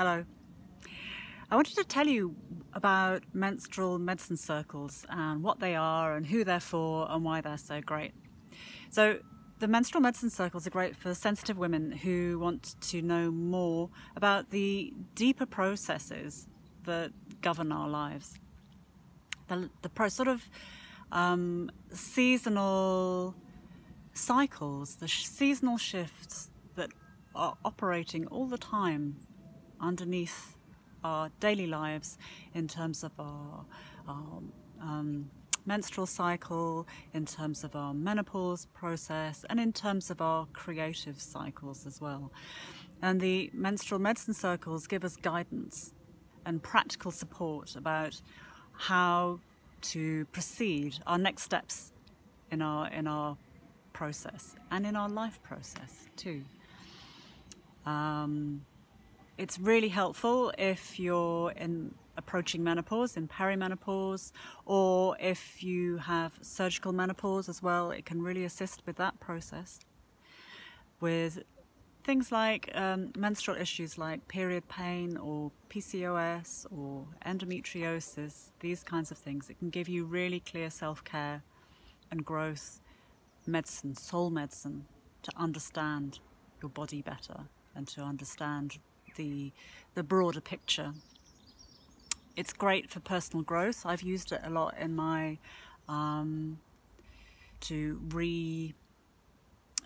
Hello. I wanted to tell you about menstrual medicine circles and what they are and who they're for and why they're so great. So the menstrual medicine circles are great for sensitive women who want to know more about the deeper processes that govern our lives. The seasonal cycles, the seasonal shifts that are operating all the time underneath our daily lives in terms of our menstrual cycle, in terms of our menopause process, and in terms of our creative cycles as well. And the menstrual medicine circles give us guidance and practical support about how to proceed, our next steps in our process and in our life process too. It's really helpful if you're approaching menopause, in perimenopause, or if you have surgical menopause as well. It can really assist with that process. With things like menstrual issues like period pain or PCOS or endometriosis, these kinds of things. It can give you really clear self-care and growth medicine, soul medicine, to understand your body better and to understand the broader picture. It's great for personal growth. I've used it a lot in my to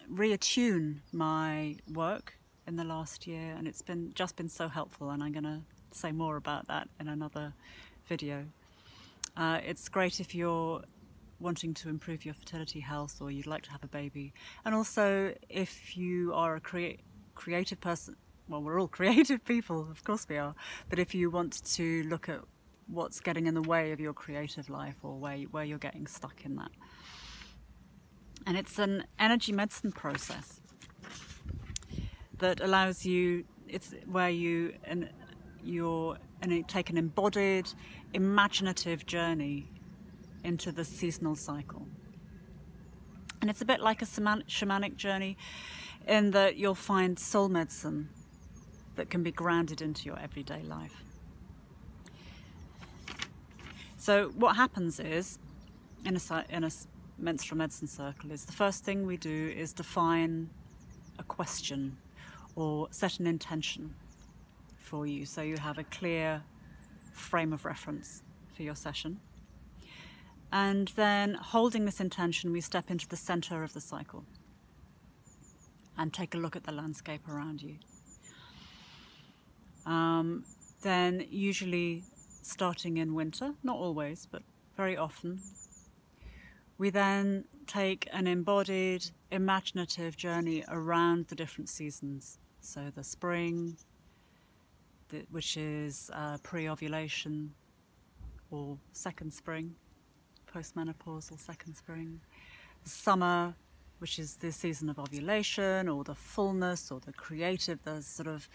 reattune my work in the last year, and it's just been so helpful, and I'm going to say more about that in another video. It's great if you're wanting to improve your fertility health or you'd like to have a baby, and also if you are a creative person. Well, we're all creative people, of course we are, but if you want to look at what's getting in the way of your creative life or where you're getting stuck in that. And it's an energy medicine process that allows you, it's where you take an embodied, imaginative journey into the seasonal cycle. And it's a bit like a shamanic journey in that you'll find soul medicine that can be grounded into your everyday life. So what happens is, in a menstrual medicine circle, is the first thing we do is define a question or set an intention for you, so you have a clear frame of reference for your session. And then, holding this intention, we step into the center of the cycle and take a look at the landscape around you. Then usually starting in winter, not always, but very often, we then take an embodied, imaginative journey around the different seasons. So the spring, which is pre-ovulation or second spring, postmenopausal second spring. The summer, which is the season of ovulation or the fullness or the creative, the sort of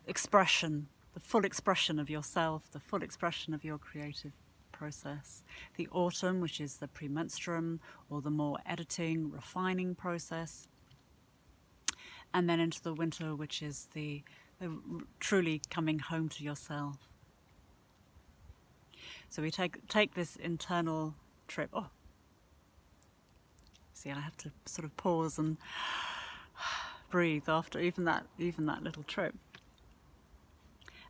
expression, the full expression of yourself, the full expression of your creative process. The autumn, which is the premenstruum or the more editing, refining process. And then into the winter, which is the truly coming home to yourself. So we take this internal trip. Oh, see, I have to sort of pause and breathe after even that little trip.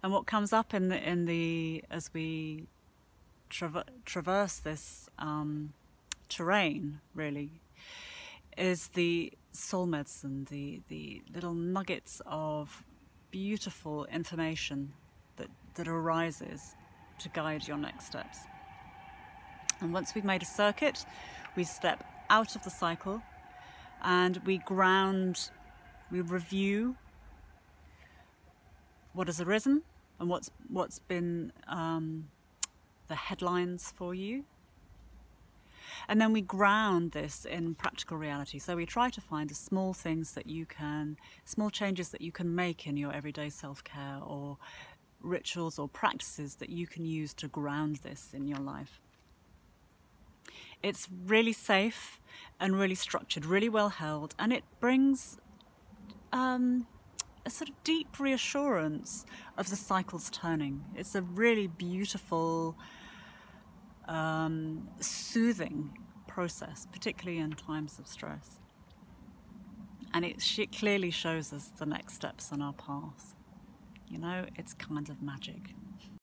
And what comes up as we traverse this terrain, really, is the soul medicine, the little nuggets of beautiful information that arises to guide your next steps. And once we've made a circuit, we step out of the cycle and we review what has arisen and what's been the headlines for you. And then we ground this in practical reality. So we try to find small changes that you can make in your everyday self-care, or rituals or practices that you can use to ground this in your life. It's really safe and really structured, really well held, and it brings a sort of deep reassurance of the cycles turning. It's a really beautiful, soothing process, particularly in times of stress. And it clearly shows us the next steps on our path. You know, it's kind of magic.